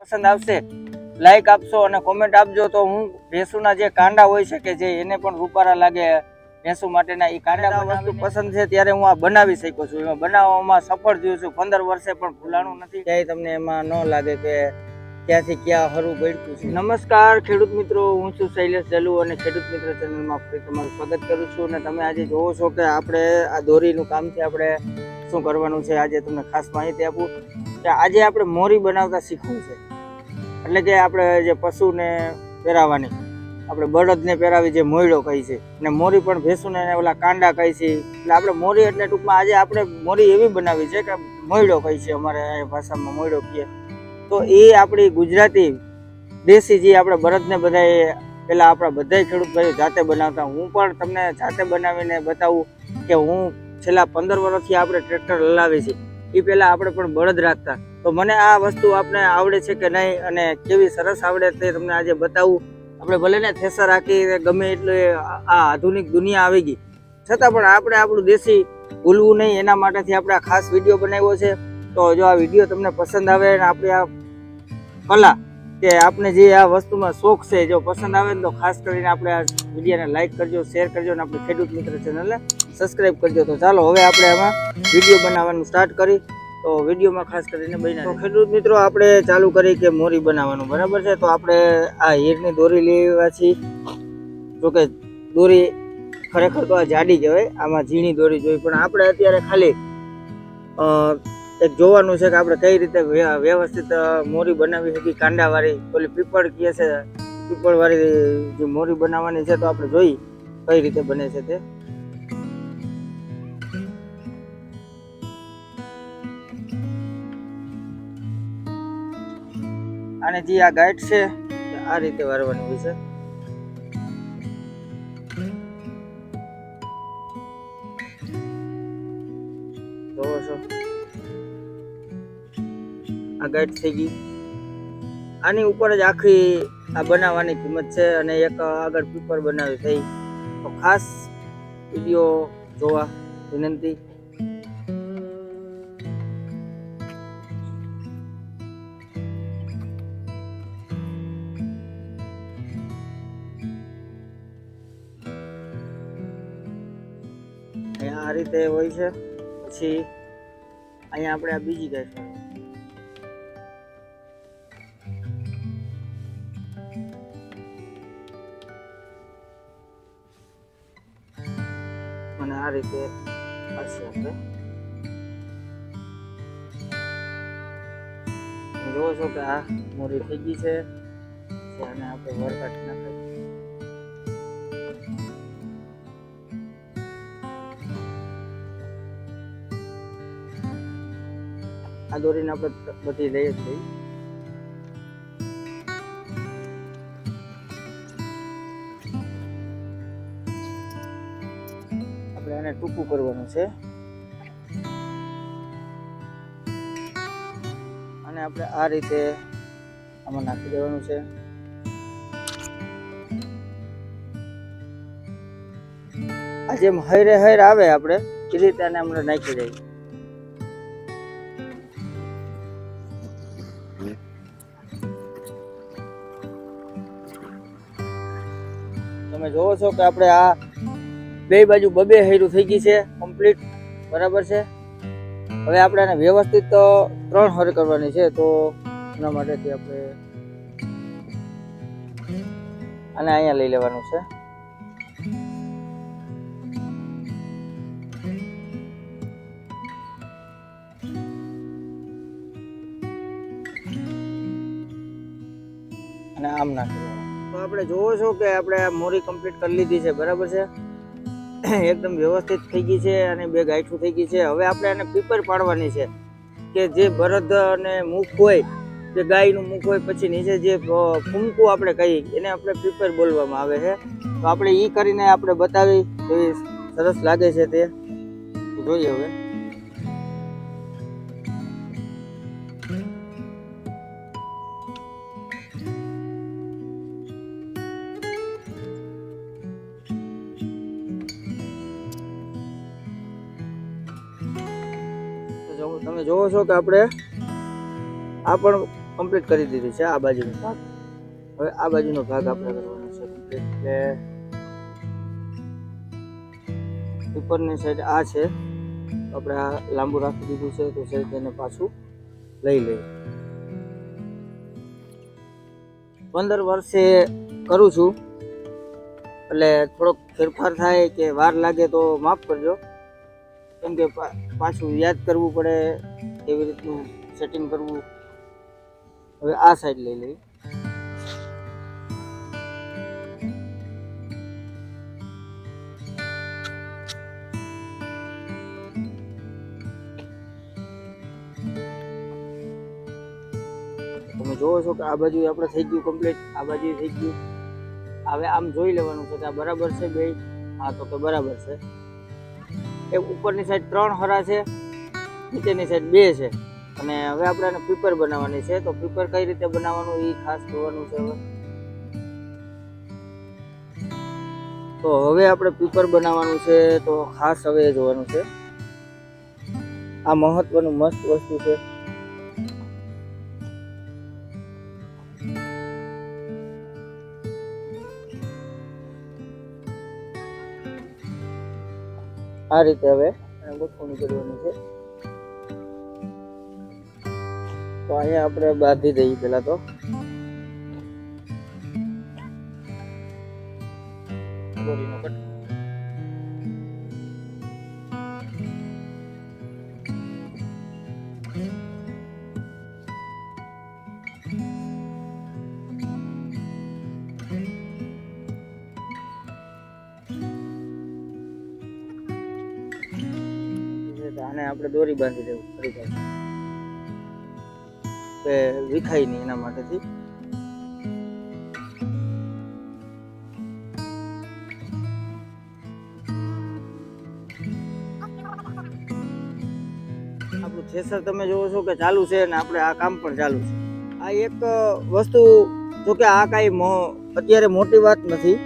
પસંદ આવશે લાઈક આપશો અને કોમેન્ટ આપજો તો હું ભેંસુના જે કાંડા હોય છે કે જે એને પણ રૂપારા લાગે ભેંસુ માટેના એ કાંડા વસ્તુ પસંદ છે ત્યારે હું આ બનાવી શકું છું. એમાં બનાવવામાં સફળ થયું છું. 15 વર્ષે પણ ભૂલાણું નથી. ક્યાંય તમને એમાં ન લાગે કે ક્યાંથી ક્યાં હરું પડ્યું છે. નમસ્કાર ખેડૂત મિત્રો, હું છું શૈલેષ જલુ અને ખેડૂત મિત્ર ચેનલમાં ફરી તમારું સ્વાગત કરું છું. અને તમે આજે જોવો છો કે આપણે આ દોરીનું કામ છે, આપણે શું કરવાનું છે આજે તમને ખાસ માહિતી આપું કે આજે આપણે મોરી બનાવતા શીખવું છે. એટલે કે આપણે જે પશુને પહેરાવાની, આપણે બળદને પહેરાવી જે મોયડો કહી છે અને મોરી પણ ભેંસુને ઓલા કાંડા કહી છે. એટલે આપણે મોરી એટલે ટૂંકમાં આજે આપણે મોરી એવી બનાવી છે કે મોયડો કહી છે, અમારે ભાષામાં મોયડો કહીએ. તો એ આપણી ગુજરાતી દેશી જે આપણે બળદને બધાએ પહેલાં આપણા બધા ખેડૂત ભાઈઓ જાતે બનાવતા. હું પણ તમને જાતે બનાવીને બતાવું કે હું છેલ્લા 15 વર્ષથી આપણે ટ્રેક્ટર હલાવી છે. એ પહેલાં આપણે પણ બળદ રાખતા. તો મને આ વસ્તુ આપણે આવડે છે કે નહીં અને કેવી સરસ આવડે તે તમને આજે બતાવું. આપણે ભલે ને થેસર રાખી ગમે એટલે આ આધુનિક દુનિયા આવી ગઈ છતાં પણ આપણે આપણું દેશી ભૂલવું નહીં, એના માટેથી આપણે આ ખાસ વિડીયો બનાવ્યો છે. તો જો આ વિડીયો તમને પસંદ આવે અને આપણી આ કલા કે આપણે જે આ વસ્તુમાં શોખ છે જો પસંદ આવે ને તો ખાસ કરીને આપણે આ વિડીયોને લાઈક કરજો, શેર કરજો અને આપણે ખેડૂત મિત્ર ચેનલને સબસ્ક્રાઈબ કરજો. તો ચાલો હવે આપણે આમાં વિડીયો બનાવવાનું સ્ટાર્ટ કરી. તો વિડીયોમાં ખાસ કરીને બન્યા. તો ખેડૂત મિત્રો આપણે ચાલુ કરી કે મોરી બનાવવાનું, બરાબર છે. તો આપણે આ હીરની દોરી લેવા છીએ. જોકે દોરી ખરેખર તો આ જાડી કહેવાય, આમાં ઝીણી દોરી જોઈ, પણ આપણે અત્યારે ખાલી એક જોવાનું છે કે આપણે કઈ રીતે વ્યવસ્થિત મોરી બનાવી શકીએ. કાંડાવાળી પેલી પીપળ કહે છે, પીપળવાળી જે મોરી બનાવવાની છે. તો આપણે જોઈ કઈ રીતે બને છે તે. અને જે આ ગાઈડ છે આ રીતે વારવાની હોય છે. જોવો છો આ ગાઈડ થઈ ગઈ. આની ઉપર જ આખી આ બનાવવાની કિંમત છે અને એક આગળ પીપર બનાવી થઈ. તો ખાસ વિડીયો જોવા વિનંતી. આ રીતે હોય છે. પછી અહીંયા આપણે આ બીજી ગાય છે. અને આ રીતે હશે. આપણે જોવો છો કે આ મોરી થઈ ગઈ છે અને આપણે વર કાઢી નાખાય. આ દોરીને આપણે બધી લઈ જ લઈ. આપણે એને ટૂંકું કરવાનું છે અને આપણે આ રીતે આમાં નાખી દેવાનું છે. આ જેમ હૈરે હૈર આવે આપણે એ રીતે આને આપણે નાખી દઈએ. તમે જોવો છો કે આપણે આ બે બાજુ બબે હૈરું થઈ ગઈ છે કમ્પ્લીટ, બરાબર છે. હવે આપણે આને વ્યવસ્થિત 3 હર કરવાની છે. તો એના માટેથી આપણે આને અહીંયા લઈ લેવાનું છે. અને આમ નાખી દેવાનું. તો આપણે જોવો છો કે આપણે આ મોરી કમ્પ્લીટ કરી લીધી છે, બરાબર છે. એકદમ વ્યવસ્થિત થઈ ગઈ છે અને 2 ગાંઠું થઈ ગઈ છે. હવે આપણે આને પીપર પાડવાની છે કે જે બળદ અને મુખ હોય, જે ગાયનું મુખ હોય, પછી નીચે જે ફૂમકું આપણે કહીએ એને આપણે પીપર બોલવામાં આવે છે. તો આપણે એ કરીને આપણે બતાવી એવી સરસ લાગે છે તે જોઈએ. હવે તમે જોવો છો કે આપણે આ પણ કમ્પ્લીટ કરી દીધી છે આ બાજુનો ભાગ. હવે આ બાજુનો ભાગ આપણે કરવાનો છે કમ્પ્લીટ. એટલે ઉપરની સાઈડ આ છે, આપણે આ લાંબુ રાખી દીધું છે, તો છે તેને પાછું લઈ લઈએ. 15 વર્ષે કરું છું એટલે થોડોક ફેરફાર થાય કે વાર લાગે તો માફ કરજો, કેમ કે પાછું યાદ કરવું પડે કેવી રીતનું સેટિંગ કરવું. હવે આ સાઈડ લઈ લઈએ. તમે જોવો છો કે આ બાજુ આપણે થઈ ગયું કમ્પ્લીટ, આ બાજુ થઈ ગયું. હવે આમ જોઈ લેવાનું છે કે આ બરાબર છે બે. હા, તો કે બરાબર છે. એક ઉપરની સાઈડ 3 હરા છે, નીચેની સાઈડ 2 છે. અને હવે આપણે આને પીપર બનાવવાની છે, તો પીપર કઈ રીતે બનાવવાનું એ ખાસ જોવાનું છે. તો હવે આપણે પીપર બનાવવાનું છે, તો ખાસ હવે જોવાનું છે. આ મહત્વનું મસ્ત વસ્તુ છે. આ રીતે હવે ગોઠવણી કરવાની છે. તો અહીંયા આપણે બાંધી દઈએ પેલા તો. દોરીનો કટ. આને આપણે દોરી બાંધી દેવું ફરી પાછું કે વિખાય નહીં એના માટેથી. આપણું થ્રેસર તમે જોવો છો કે ચાલુ છે અને આપણે આ કામ પણ ચાલુ છે. આ એક વસ્તુ, જો કે આ કાંઈ અત્યારે મોટી વાત નથી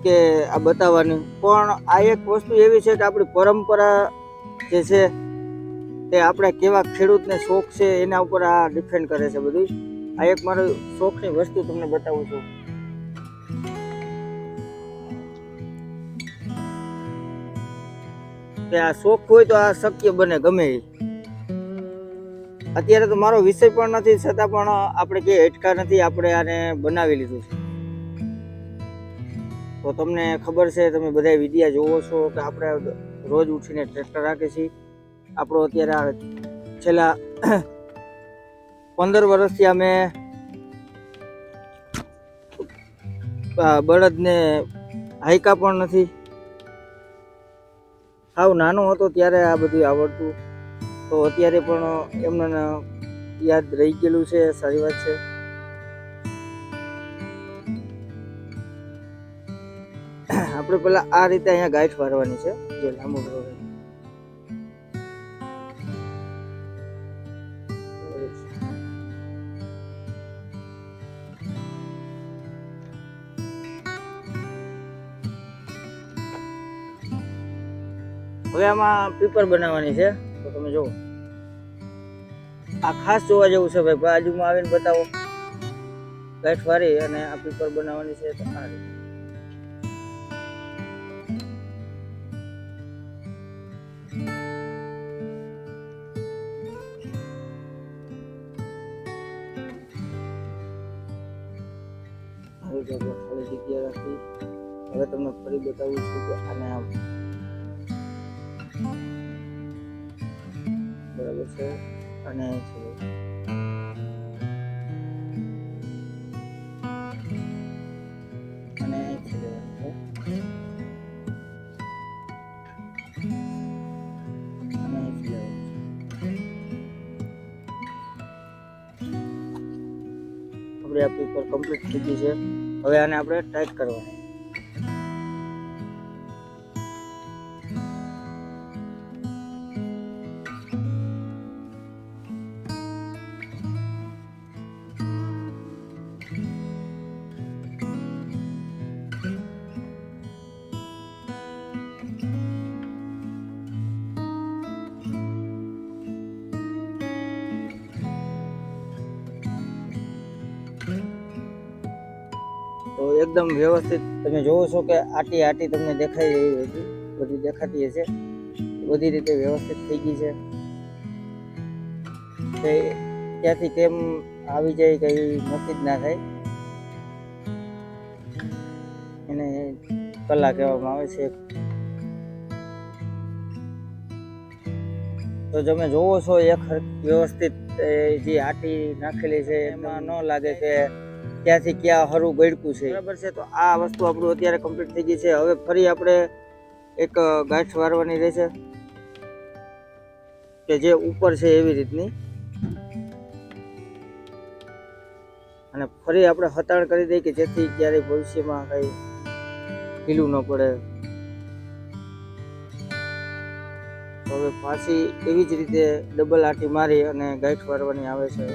કે આ બતાવવાની, પણ આ એક વસ્તુ એવી છે કે આપણી પરંપરા જે છે તે આપણે કેવા ખેડૂતને શોખ છે એના ઉપર આ ડિપેન્ડ કરે છે બધું. આ એક મારી શોખની વસ્તુ તમને બતાવું છું. કે આ શોખ હોય તો આ શક્ય બને ગમે એ. અત્યારે તો મારો વિષય પણ નથી, છતાં પણ આપણે કે અટકા નથી, આપણે આને બનાવી લીધું છે. તો તમને ખબર છે, તમે બધા વિડિયા જોવો છો કે આપણે રોજ ઉઠીને ટ્રેક્ટર રાખીએ છીએ. આપણો અત્યારે છેલ્લા 15 વર્ષથી અમે બળદને હાઈકા પણ નથી. સાવ નાનો હતો ત્યારે આ બધું આવડતું, તો અત્યારે પણ એમને યાદ રહી ગયેલું છે. સારી વાત છે. આપણે પેલા આ રીતે અહીંયા ગાંઠ વારવાની છે, જે લાંબુ વારવાની. હવે આમાં પીપર બનાવવાની છે, તો તમે જુઓ. આ ખાસ જોવા જેવું છે ભાઈ, બાજુમાં આવીને બતાવો. ગાંઠ વારી અને આ પીપર બનાવવાની છે. તો આ રીતે ખાલી જગ્યા રાખી. હવે તમને ફરી બતાવું છું કે આને આમ બરાબર છે. અને છે અને છે આપણે આ પેપર કમ્પ્લીટ થઈ ગઈ છે. હવે આને આપણે ટાઈટ કરવાનું. તો એકદમ વ્યવસ્થિત તમે જોવો છો કે આટી તમને દેખાઈ રહી હતી, બધી દેખાતી હશે, બધી રીતે વ્યવસ્થિત થઈ ગઈ છે. ત્યાંથી કેમ આવી જાય કઈ નક્કી જ ના થાય, એને કલા કહેવામાં આવે છે. તો તમે જોવો છો એક વ્યવસ્થિત જે આટી નાખેલી છે એમાં ન લાગે કે ક્યાંથી ક્યાં હરું ગળકું છે, બરાબર છે. તો આ વસ્તુ આપણું અત્યારે કમ્પ્લીટ થઈ ગઈ છે. હવે ફરી આપણે એક ગાંઠ વારવાની રહેશે કે જે ઉપર છે એવી રીતની, અને ફરી આપણે હતાણ કરી દઈએ કે જેથી ક્યારેય ભવિષ્યમાં કઈ ઢીલું ન પડે. હવે પાછી એવી જ રીતે ડબલ આટી મારી અને ગાંઠ વારવાની આવે છે.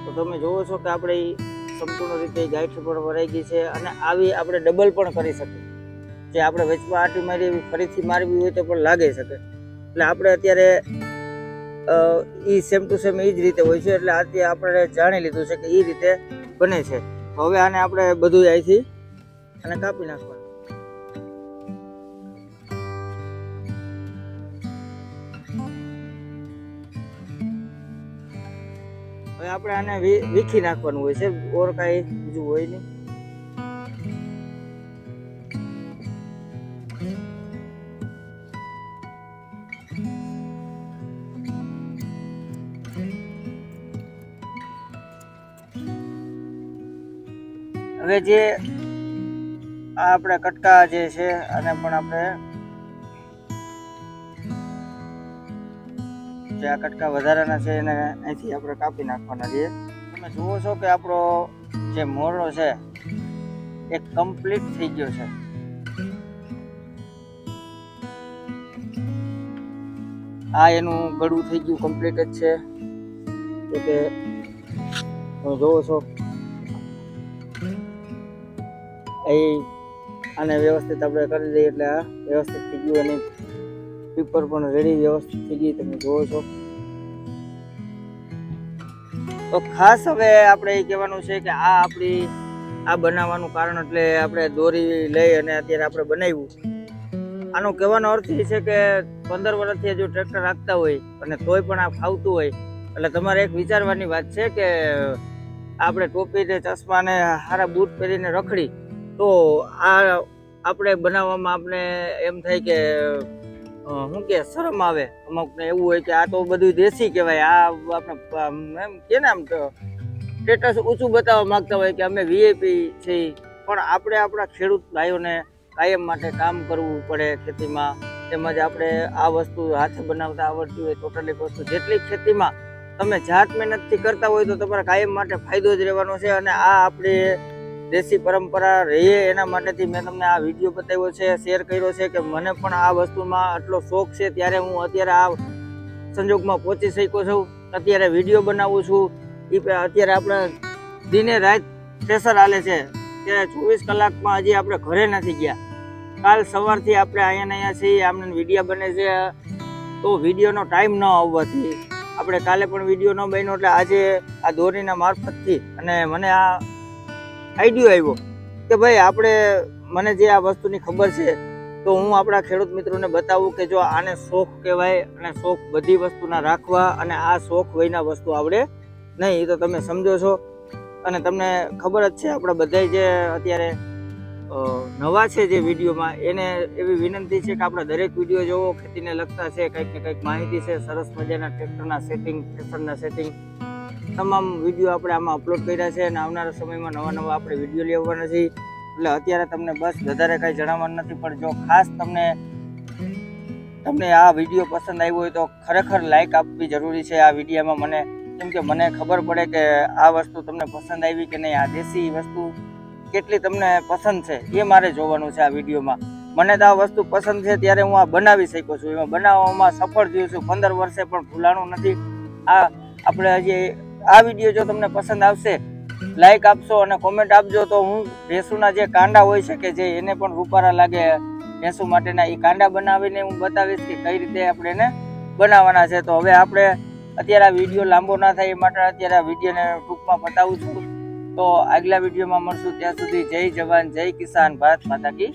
તો તમે જોવો છો કે આપણે સંપૂર્ણ રીતે ગાંઠ પણ ભરાઈ ગઈ છે, અને આવી આપણે ડબલ પણ કરી શકીએ. જે આપણે વચમાં આટી મારી એવી ફરીથી મારવી હોય તો પણ લાગી શકે. એટલે આપણે અત્યારે સેમ ટુ સેમ એ જ રીતે હોય છે. એટલે આજે આપણે જાણી લીધું છે કે એ રીતે બને છે. હવે આને આપણે બધું અહીંથી અને કાપી નાખવાનું. હવે આપણે આને વીખી નાખવાનું હોય છે, ઓર કાંઈ બીજું હોય નહીં. હવે જે આપણે કટકા જે છે આને પણ આપણે જે આ કટકા વધારાના છે એને અહીંથી આપણે કાપી નાખવાના છે. તમે જુઓ છો કે આપણો જે મોરલો છે એ કમ્પ્લીટ થઈ ગયો છે. આ એનું ગળું થઈ ગયું કમ્પ્લીટ જ છે. તો કે તમે જોવો છો આને વ્યવસ્થિત આપણે કરી દઈએ એટલે આ વ્યવસ્થિત થઈ ગયું, અને પેપર પણ રેડી વ્યવસ્થિત થઈ ગઈ, તમે જોવો છો. તો ખાસ હવે આપણે એ કહેવાનું છે કે આ આપણી આ બનાવવાનું કારણ એટલે આપણે દોરી લઈ અને અત્યારે આપણે બનાવ્યું. આનો કહેવાનો અર્થ એ છે કે 15 વર્ષથી જો ટ્રેક્ટર રાખતા હોય અને તોય પણ આ ફાવતું હોય, એટલે તમારે એક વિચારવાની વાત છે કે આપણે ટોપી ને ચશ્મા ને સારા બૂટ પહેરીને રખડી તો આ આપણે બનાવવામાં આપણે એમ થાય કે શું કે શરમ આવે. અમુકને એવું હોય કે આ તો બધું દેશી કહેવાય, આ આપણે એમ કે ને આમ સ્ટેટસ ઊંચું બતાવવા માંગતા હોય કે અમે વીઆઈપી છીએ. પણ આપણે આપણા ખેડૂત ભાઈઓને કાયમ માટે કામ કરવું પડે ખેતીમાં. તેમજ આપણે આ વસ્તુ હાથે બનાવતા આવડતી હોય ટોટલી વસ્તુ જેટલી ખેતીમાં તમે જાત મહેનતથી કરતા હોય તો તમારે કાયમ માટે ફાયદો જ રહેવાનો છે. અને આ આપણી દેશી પરંપરા રહીએ એના માટેથી મેં તમને આ વિડીયો બતાવ્યો છે, શેર કર્યો છે કે મને પણ આ વસ્તુમાં આટલો શોખ છે ત્યારે હું અત્યારે આ સંજોગમાં પહોંચી શક્યો છું. અત્યારે વિડીયો બનાવું છું એ અત્યારે આપણે દિને રાત પ્રેશર હાલે છે કે 24 કલાકમાં હજી આપણે ઘરે નથી ગયા. કાલ સવારથી આપણે અહીંયા છીએ, આમને વિડીયો બને છે. તો વિડીયોનો ટાઈમ ન આવવાથી આપણે કાલે પણ વિડીયો ન બન્યો, એટલે આજે આ દોરીના મારફતથી અને મને આ આઈડિયો આવ્યો કે ભાઈ આપણે મને જે આ વસ્તુની ખબર છે તો હું આપણા ખેડૂત મિત્રોને બતાવું કે જો આને શોખ કહેવાય, અને શોખ બધી વસ્તુના રાખવા, અને આ શોખ વયના વસ્તુ આવડે નહીં. એ તો તમે સમજો છો, અને તમને ખબર જ છે. આપણે બધા જે અત્યારે નવા છે જે વિડીયોમાં એને એવી વિનંતી છે કે આપણા દરેક વિડીયો જોવો, ખેતીને લગતા છે, કંઈક ને કંઈક માહિતી છે, સરસ મજાના ટ્રેક્ટરના સેટિંગ, ફેશનના સેટિંગ, તમામ વિડીયો આપણે આમાં અપલોડ કર્યા છે. અને આવનારા સમયમાં નવા આપણે વિડીયો લેવાના છે. એટલે અત્યારે તમને બસ વધારે કાંઈ જણાવવાનું નથી, પણ જો ખાસ તમને આ વિડીયો પસંદ આવ્યો હોય તો ખરેખર લાઈક આપવી જરૂરી છે આ વિડીયોમાં મને, કેમ કે મને ખબર પડે કે આ વસ્તુ તમને પસંદ આવી કે નહીં, આ દેશી વસ્તુ કેટલી તમને પસંદ છે એ મારે જોવાનું છે આ વિડીયોમાં. મને તો આ વસ્તુ પસંદ છે ત્યારે હું આ બનાવી શક્યો છું. એમાં બનાવવામાં સફળ થયો છું. 15 વર્ષે પણ ભૂલાણું નથી. આ આપણે હજી આ વિડીયો જો તમને પસંદ આવશે, લાઈક આપશો અને કોમેન્ટ આપજો તો હું ભેંસુના જે કાંડા હોય છે કે જે એને પણ રૂપારા લાગે ભેંસુ માટેના, એ કાંડા બનાવીને હું બતાવીશ કે કઈ રીતે આપણે એને બનાવવાના છે. તો હવે આપણે અત્યારે આ વિડીયો લાંબો ના થાય એ માટે અત્યારે આ વિડીયોને ટૂંકમાં બતાવું છું. તો આગલા વિડીયોમાં મળશું. ત્યાં સુધી જય જવાન જય કિસાન, ભારત માતા કી